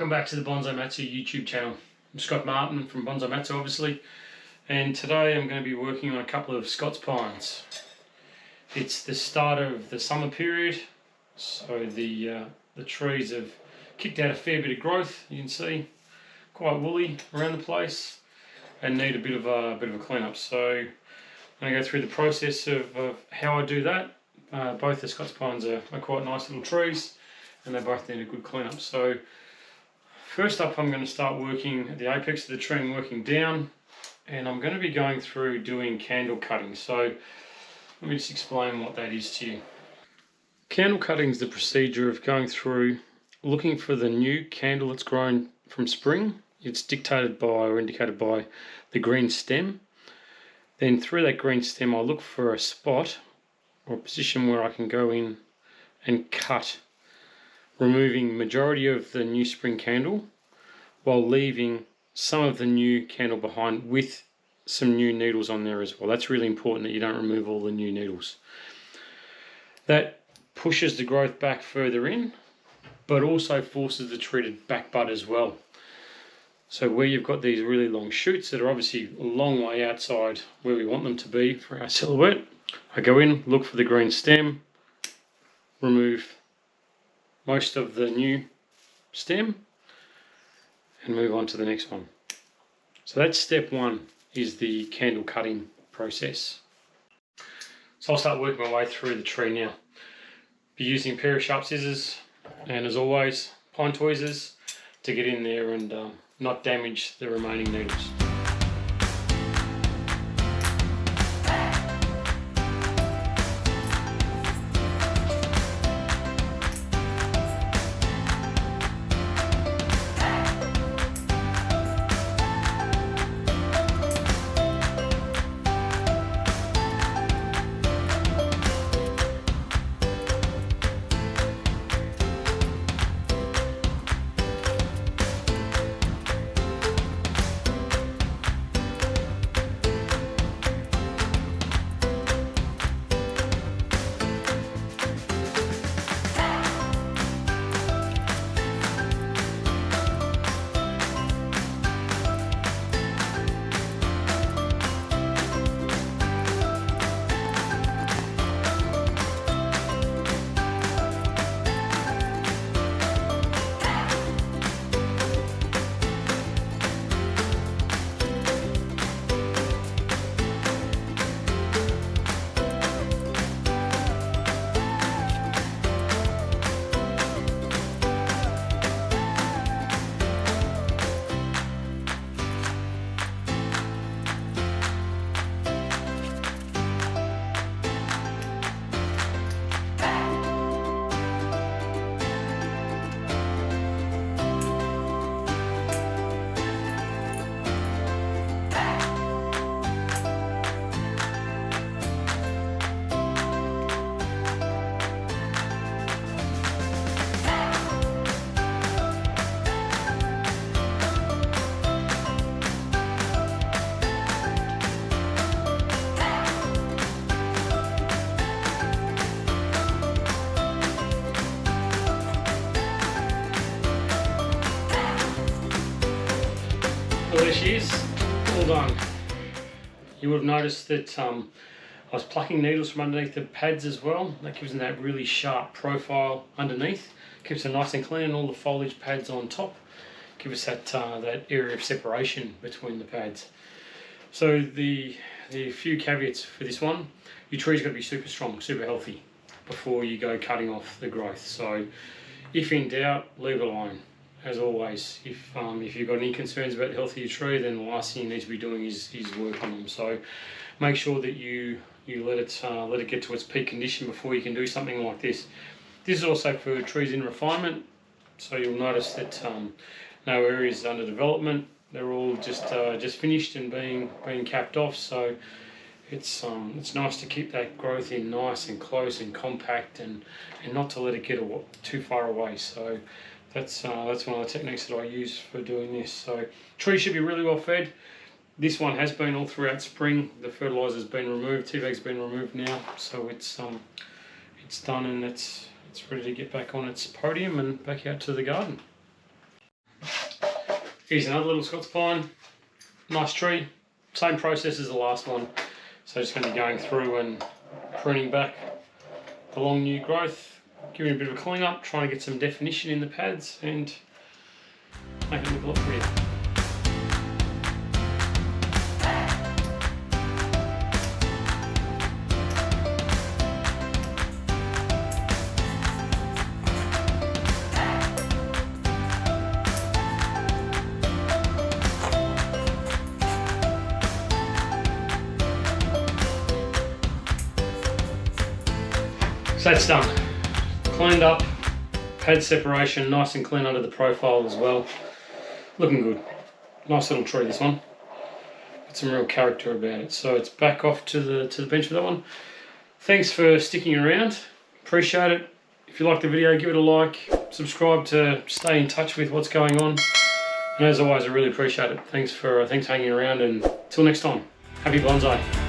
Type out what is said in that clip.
Welcome back to the Bonsai Matsu YouTube channel. I'm Scott Martin from Bonsai Matsu obviously, and today I'm going to be working on a couple of Scots Pines. It's the start of the summer period, so the trees have kicked out a fair bit of growth. You can see quite woolly around the place and need a bit of a clean-up. So I'm going to go through the process of how I do that. Both the Scots Pines are quite nice little trees, and they both need a good clean-up. So first up, I'm going to start working at the apex of the tree and working down, and I'm going to be going through doing candle cutting. So let me just explain what that is to you. Candle cutting is the procedure of going through, looking for the new candle that's grown from spring. It's dictated by or indicated by the green stem. Then through that green stem, I look for a spot or a position where I can go in and cut, removing majority of the new spring candle while leaving some of the new candle behind with some new needles on there as well. That's really important that you don't remove all the new needles. That pushes the growth back further in, but also forces the tree to back bud as well. So where you've got these really long shoots that are obviously a long way outside where we want them to be for our silhouette, I go in, look for the green stem, remove most of the new stem and move on to the next one. So that's step one, is the candle cutting process. So I'll start working my way through the tree now. Be using a pair of sharp scissors and, as always, pine tweezers to get in there and not damage the remaining needles. Well, there she is, all done. You would have noticed that I was plucking needles from underneath the pads as well. That gives them that really sharp profile underneath. Keeps them nice and clean, and all the foliage pads on top give us that that area of separation between the pads. So the few caveats for this one: your tree's got to be super strong, super healthy before you go cutting off the growth. So if in doubt, leave it alone. As always, if you've got any concerns about the health of your tree, then the last thing you need to be doing is work on them. So make sure that you let it get to its peak condition before you can do something like this. This is also for trees in refinement, so you'll notice that no areas under development. They're all just finished and being capped off. So it's nice to keep that growth in nice and close and compact, and not to let it get too far away. So that's one of the techniques that I use for doing this. So trees should be really well fed. This one has been all throughout spring. The fertilizer's been removed, T-bag's been removed now, so it's done and it's ready to get back on its podium and back out to the garden. Here's another little Scots pine. Nice tree. Same process as the last one. So just going to be going through and pruning back the long new growth, giving it a bit of a clean up, trying to get some definition in the pads and make it look a lot prettier. So that's done. Cleaned up, pad separation, nice and clean under the profile as well. Looking good. Nice little tree, this one. Got some real character about it. So it's back off to the bench with that one. Thanks for sticking around. Appreciate it. If you like the video, give it a like. Subscribe to stay in touch with what's going on. And as always, I really appreciate it. Thanks for hanging around, and till next time, happy bonsai.